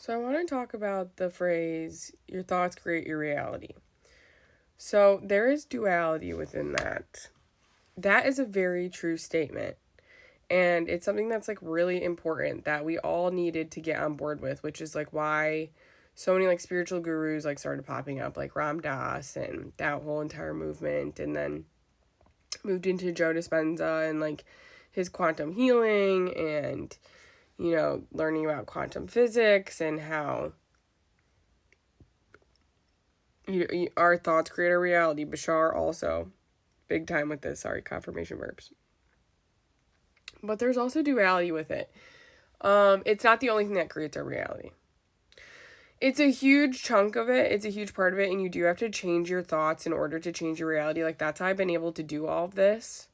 So I want to talk about the phrase, your thoughts create your reality. So there is duality within that. That is a very true statement. And it's something that's like really important that we all needed to get on board with, which is like why so many like spiritual gurus like started popping up, like Ram Dass and that whole entire movement, and then moved into Joe Dispenza and like his quantum healing and learning about quantum physics and how our thoughts create our reality. Bashar also big time with this. Sorry, confirmation verbs. But there's also duality with it. It's not the only thing that creates our reality. It's a huge chunk of it. It's a huge part of it. And you do have to change your thoughts in order to change your reality. Like, that's how I've been able to do all of this,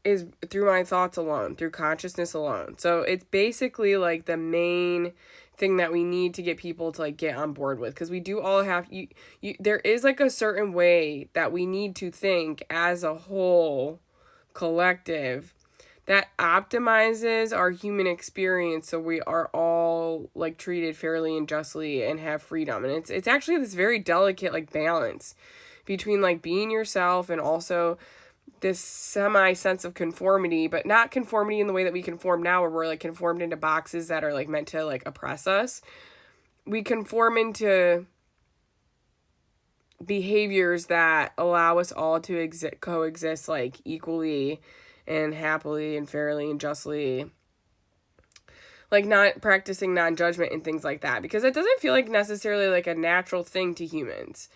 is through my thoughts alone, through consciousness alone. So it's basically like the main thing that we need to get people to like get on board with, because we do all have there is like a certain way that we need to think as a whole collective that optimizes our human experience, so we are all like treated fairly and justly and have freedom. And it's actually this very delicate like balance between like being yourself and also this semi sense of conformity, but not conformity in the way that we conform now, where we're like conformed into boxes that are like meant to like oppress us. We conform into behaviors that allow us all to coexist like equally and happily and fairly and justly, like not practicing non-judgment and things like that, because it doesn't feel like necessarily like a natural thing to humans,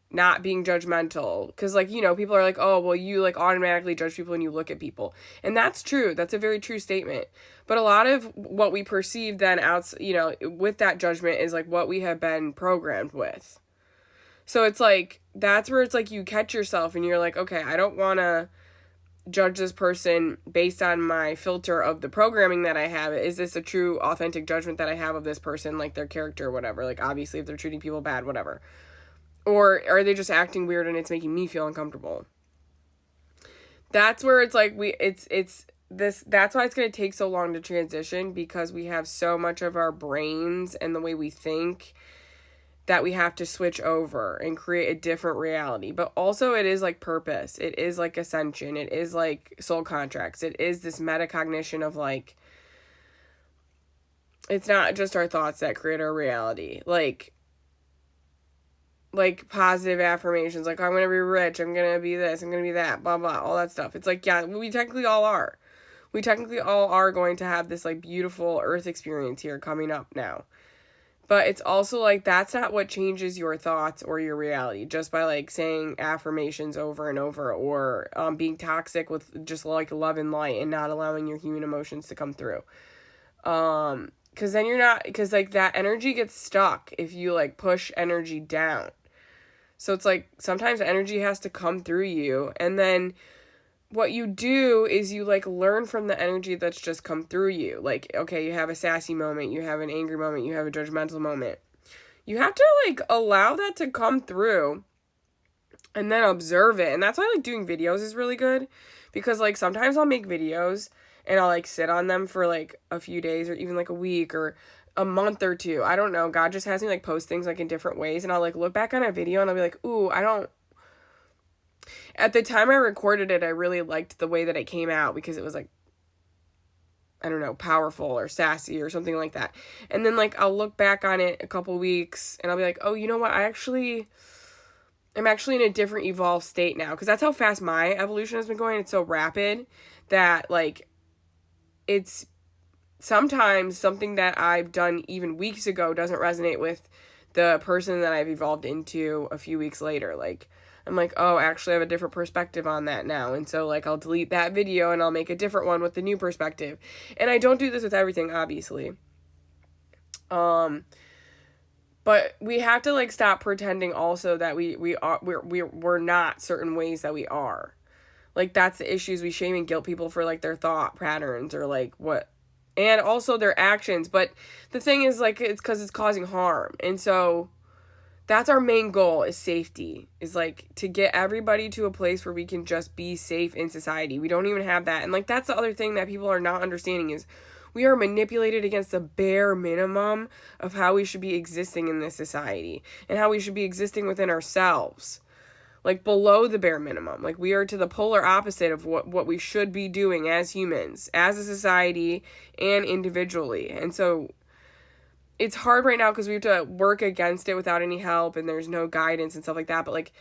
not being judgmental. Because like, people are like, oh, well, you like automatically judge people when you look at people, and that's true. That's a very true statement. But a lot of what we perceive then with that judgment is like what we have been programmed with. So it's like, that's where it's like you catch yourself and you're like, okay, I don't want to judge this person based on my filter of the programming that I have. Is this a true, authentic judgment that I have of this person, like their character or whatever? Like, obviously, if they're treating people bad, whatever. Or are they just acting weird and it's making me feel uncomfortable? That's where it's like that's why it's going to take so long to transition, because we have so much of our brains and the way we think that we have to switch over and create a different reality. But also it is like purpose. It is like ascension. It is like soul contracts. It is this metacognition of like, it's not just our thoughts that create our reality. Like positive affirmations, like, I'm going to be rich, I'm going to be this, I'm going to be that, blah, blah, all that stuff. It's like, yeah, we technically all are. We technically all are going to have this like beautiful earth experience here coming up now. But it's also like, that's not what changes your thoughts or your reality, just by like saying affirmations over and over, or being toxic with just like love and light and not allowing your human emotions to come through. Because then because like that energy gets stuck if you like push energy down. So it's like sometimes energy has to come through you, and then what you do is you like learn from the energy that's just come through you. Like, okay, you have a sassy moment, you have an angry moment, you have a judgmental moment. You have to like allow that to come through and then observe it. And that's why like doing videos is really good, because like sometimes I'll make videos and I'll like sit on them for like a few days or even like a week or a month or two. I don't know. God just has me like post things like in different ways, and I'll like look back on a video and I'll be like, ooh, at the time I recorded it, I really liked the way that it came out, because it was like, I don't know, powerful or sassy or something like that. And then like I'll look back on it a couple weeks and I'll be like, oh, you know what? I'm actually in a different evolved state now, because that's how fast my evolution has been going. It's so rapid that like it's sometimes something that I've done even weeks ago doesn't resonate with the person that I've evolved into a few weeks later. Like, I'm like, oh, actually I have a different perspective on that now. And so like I'll delete that video and I'll make a different one with the new perspective. And I don't do this with everything, obviously. But we have to like stop pretending also that we're not certain ways that we are. Like, that's the issues. We shame and guilt people for like their thought patterns or like what, and also their actions. But the thing is, like, it's because it's causing harm. And so that's our main goal, is safety, is like to get everybody to a place where we can just be safe in society. We don't even have that. And like, that's the other thing that people are not understanding, is We are manipulated against the bare minimum of how we should be existing in this society and how we should be existing within ourselves. Like below the bare minimum. Like we are to the polar opposite of what we should be doing as humans, as a society, and individually. And so it's hard right now because we have to work against it without any help, and there's no guidance and stuff like that. But like,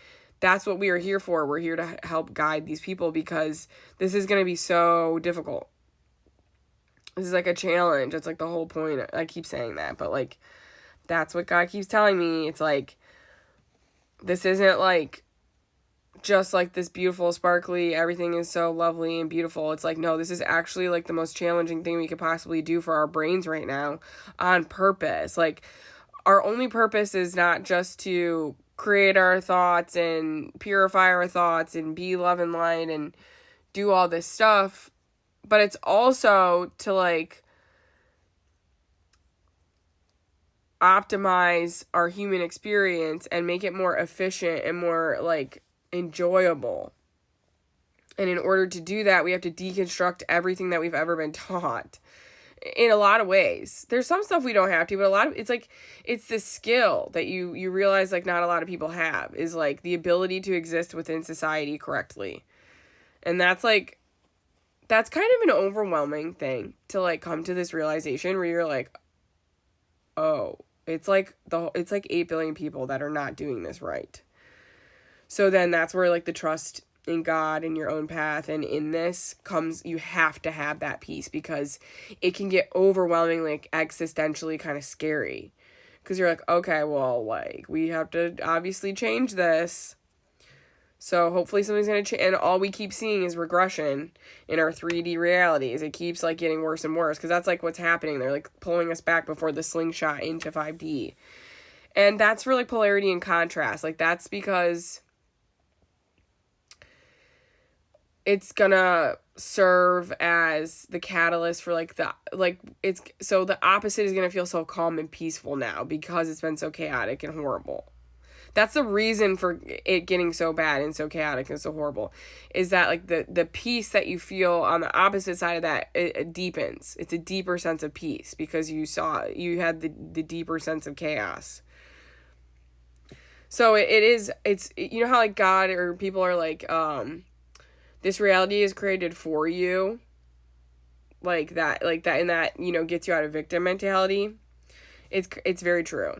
that's what we are here for. We're here to help guide these people because this is going to be so difficult. This is like a challenge. It's like the whole point. I keep saying that, but like, that's what God keeps telling me. It's like, this isn't like just like this beautiful, sparkly, everything is so lovely and beautiful. It's like, no, this is actually like the most challenging thing we could possibly do for our brains right now on purpose. Like, our only purpose is not just to create our thoughts and purify our thoughts and be love and light and do all this stuff, but it's also to like optimize our human experience and make it more efficient and more like enjoyable. And in order to do that, we have to deconstruct everything that we've ever been taught in a lot of ways. There's some stuff we don't have to, but a lot of it's like, it's this skill that you realize like not a lot of people have, is like the ability to exist within society correctly. And that's like, that's kind of an overwhelming thing to like come to this realization where you're like, oh, it's like 8 billion people that are not doing this right. So then that's where like the trust in God and your own path and in this comes. You have to have that peace because it can get overwhelming, like existentially kind of scary, because you're like, okay, well, like we have to obviously change this. So hopefully something's going to change. And all we keep seeing is regression in our 3D realities. It keeps like getting worse and worse because that's like what's happening. They're like pulling us back before the slingshot into 5D. And that's for like polarity and contrast. Like that's because it's gonna serve as the catalyst for like it's so the opposite is gonna feel so calm and peaceful now because it's been so chaotic and horrible. That's the reason for it getting so bad and so chaotic and so horrible, is that like the peace that you feel on the opposite side of that, it deepens. It's a deeper sense of peace because you had the deeper sense of chaos. So it's you know how like God or people are like, this reality is created for you, like that, and that, you know, gets you out of victim mentality. It's very true.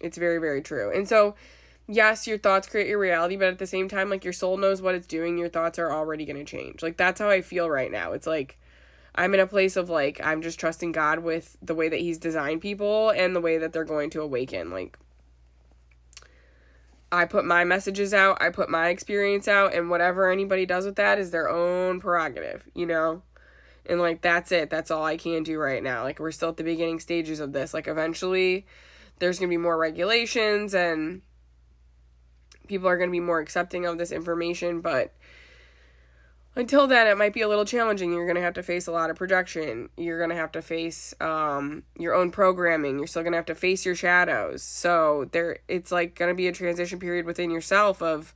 It's very, very true. And so, yes, your thoughts create your reality, but at the same time, like your soul knows what it's doing. Your thoughts are already going to change. Like that's how I feel right now. It's like I'm in a place of like, I'm just trusting God with the way that he's designed people and the way that they're going to awaken. Like, I put my messages out, I put my experience out, and whatever anybody does with that is their own prerogative, you know? And, like, that's it. That's all I can do right now. Like, we're still at the beginning stages of this. Like, eventually, there's going to be more regulations, and people are going to be more accepting of this information, but until then, it might be a little challenging. You're going to have to face a lot of projection. You're going to have to face your own programming. You're still going to have to face your shadows. So it's like going to be a transition period within yourself of,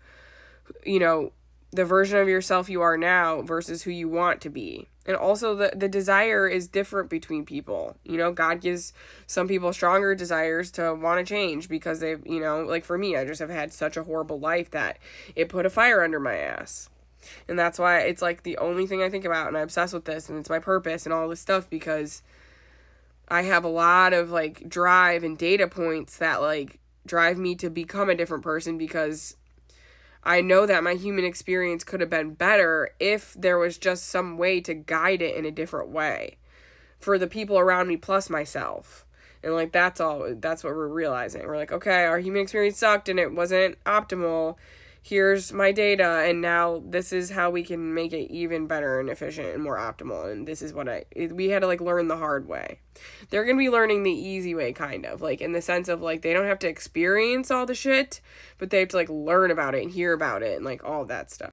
you know, the version of yourself you are now versus who you want to be. And also the desire is different between people. You know, God gives some people stronger desires to want to change because they've, you know, like for me, I just have had such a horrible life that it put a fire under my ass. And that's why it's like the only thing I think about, and I obsess with this, and it's my purpose and all this stuff, because I have a lot of like drive and data points that like drive me to become a different person, because I know that my human experience could have been better if there was just some way to guide it in a different way for the people around me plus myself. And like that's what we're realizing. We're like, okay, our human experience sucked and it wasn't optimal. Here's my data, and now this is how we can make it even better and efficient and more optimal. And this is what we had to like learn the hard way. They're going to be learning the easy way, kind of like in the sense of like, they don't have to experience all the shit, but they have to like learn about it and hear about it and like all that stuff.